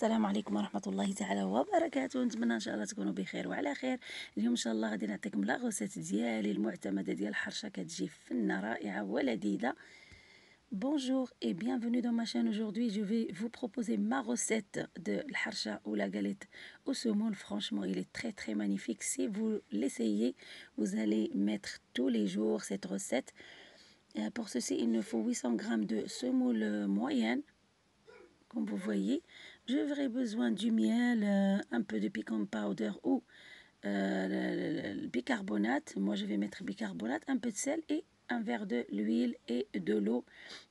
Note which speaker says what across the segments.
Speaker 1: السلام عليكم ورحمه الله تعالى وبركاته. نتمنى ان شاء الله تكونوا بخير وعلى خير. اليوم ان شاء الله غادي نعطيكم لا غوسيت ديالي المعتمده ديال الحرشه، كتجي فنه رائعه ولذيذه. Bonjour et bienvenue dans ma chaîne. Aujourd'hui je vais vous proposer ma recette de l'harcha ou la galette au semoule. Franchement il est très magnifique. Si vous l'essayez, vous allez mettre tous les jours cette recette. Pour ceci il nous faut 800 g de semoule moyenne. Comme vous voyez, j'aurai besoin du miel, un peu de piquant powder ou le bicarbonate. Moi je vais mettre bicarbonate, un peu de sel et un verre de l'huile et de l'eau.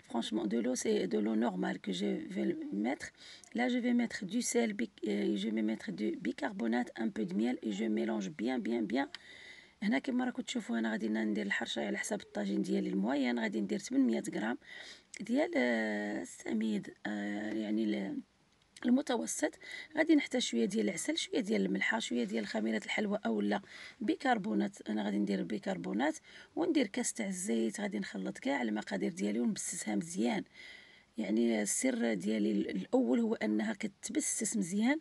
Speaker 1: Franchement de l'eau, c'est de l'eau normale que je vais mettre. Là je vais mettre du sel, je vais mettre du bicarbonate, un peu de miel et je mélange bien. هنا كما راكم تشوفوا انا غادي ندير الحرشه على حساب الطاجين ديالي الموين. غادي ندير 800 غرام ديال السميد يعني المتوسط. غادي نحتاج شويه ديال العسل، شويه ديال الملحه، شويه ديال خميره الحلوى اولا بيكربونات. انا غادي ندير البيكربونات وندير كاس تاع الزيت. غادي نخلط كاع المقادير ديالي ونبسسها مزيان. يعني السر ديالي الاول هو انها كتبسس مزيان.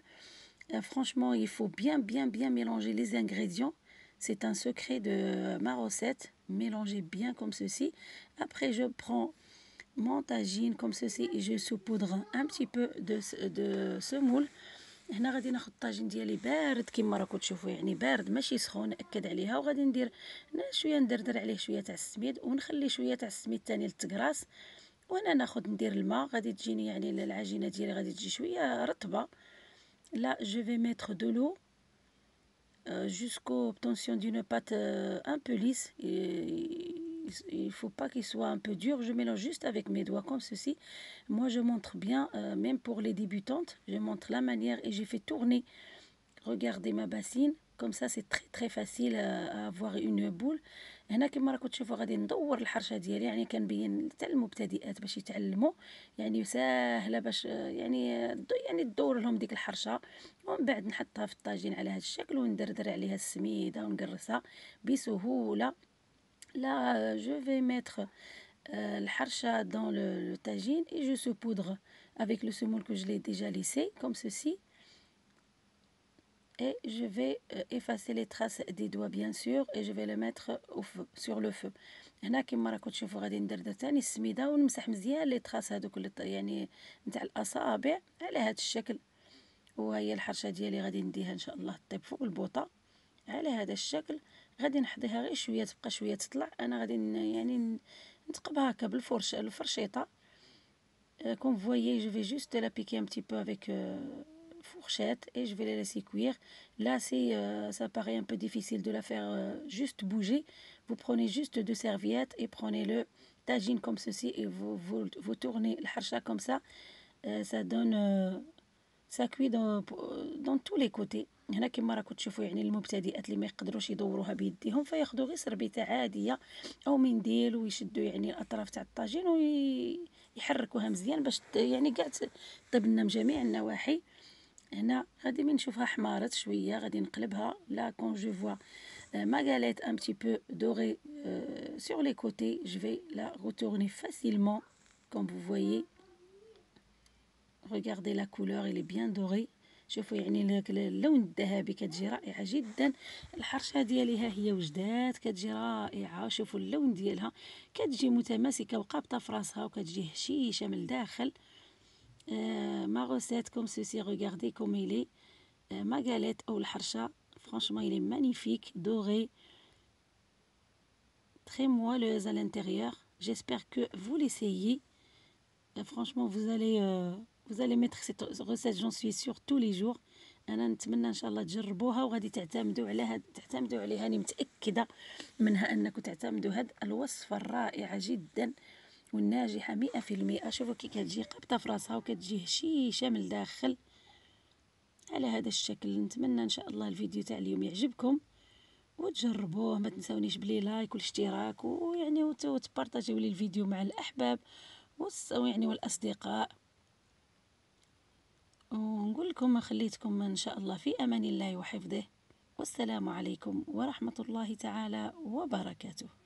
Speaker 1: Franchement il faut bien mélanger les ingrédients. C'est un secret de ma recette. Mélangez bien comme ceci. Après je prends mon tagine comme ceci et je saupoudre un petit peu de semoule. هنا غادي ناخذ الطاجين ديالي بارد كما راكم تشوفوا، يعني بارد ماشي سخون، ناكد عليها. وغادي ندير شويه ندردر عليه شويه تاع السميد ونخلي شويه تاع السميد ثاني للتقراص. وانا ندير الماء. غادي تجيني يعني العجينه ديالي غادي تجي شويه رطبه. Là je vais mettre de l'eau jusqu'aux obtention d'une pâte un peu lisse. Il faut pas qu'il soit un peu dur. Je mélange juste avec mes doigts comme ceci. Moi je montre bien, même pour les débutantes, je montre la manière et j'ai fait tourner. Regardez ma bassine comme ça, c'est très facile à avoir une boule. هنا كما راكم تشوفوا غادي ندور الحرشه ديالي، يعني كنبين حتى المبتدئات باش يتعلموا، يعني ساهله باش يعني تدور لهم ديك الحرشه. ومن بعد نحطها في الطاجين على هذا الشكل وندردر عليها السميده ونقرصها بسهوله. Là je vais mettre الحرشه dans le tagine et je saupoudre avec le semoule que je l'ai déjà laissé comme ceci. Et je vais effacer les traces des doigts bien sûr et je vais le mettre au feu, sur le feu. هنا كما راكم تشوفوا غادي ندردر ثاني السميده ونمسح مزيان لي تراس هذوك يعني نتاع الاصابع على هذا الشكل. وهي الحرشه ديالي غادي نديها ان شاء الله طيب فوق البوطه على هذا الشكل. غادي نحضيها غير شويه تبقى شويه تطلع. انا غادي يعني نتقبها هكا بالفرشه الفرشيطه. Comme vous voyez, je vais juste la piquer un petit peu avec fourchette et je vais les laisser cuire. Là ça paraît un peu difficile de la faire juste bouger. Vous prenez juste deux serviettes et prenez le tagine comme ceci et vous tournez le harcha comme ça. Ça donne ça cuit dans tous les côtés. هنا كما راكم تشوفوا يعني المبتدئات اللي ما يقدروش يدوروها بيديهم فياخذوا غير سربيته عاديه او منديل ويشدوا يعني الاطراف تاع الطاجين ويحركوها مزيان باش يعني كاع طيب لنا من جميع النواحي. هنا غادي من نشوفها حمارت شويه غادي نقلبها. لا كون جو فوا ma galette un petit peu dorée sur les côtés, je vais la retourner facilement comme vous voyez. Regardez la couleur, elle est bien dorée. شوفوا يعني اللون الذهبي كتجي رائعه جدا. الحرشه ديالي ها هي وجدات كتجي رائعه. شوفوا اللون ديالها كتجي متماسكه وقابطه في راسها وكتجي هشيشه من الداخل. ما recette comme ceci, regardez comme il est. Ma galette ou الحرشه franchement il est magnifique, doré, très moelleuse à l'intérieur. J'espère que vous l'essayez. Franchement vous allez mettre cette recette, j'en suis sûre, tous les jours. انا نتمنى ان شاء الله تجربوها وغادي تعتمدوا عليها. انا متاكده منها انكم تعتمدوا هاد الوصفه الرائعه جدا والناجحه 100%. شوفوا كي كتجي قابطه في راسها وكتجي هشيشه من الداخل على هذا الشكل. نتمنى ان شاء الله الفيديو تاع اليوم يعجبكم وتجربوه. ما تنسونيش بلي لايك والاشتراك ويعني وتبارطاجيو لي الفيديو مع الاحباب يعني والاصدقاء. ونقول لكم خليتكم ان شاء الله في امان الله وحفظه. والسلام عليكم ورحمة الله تعالى وبركاته.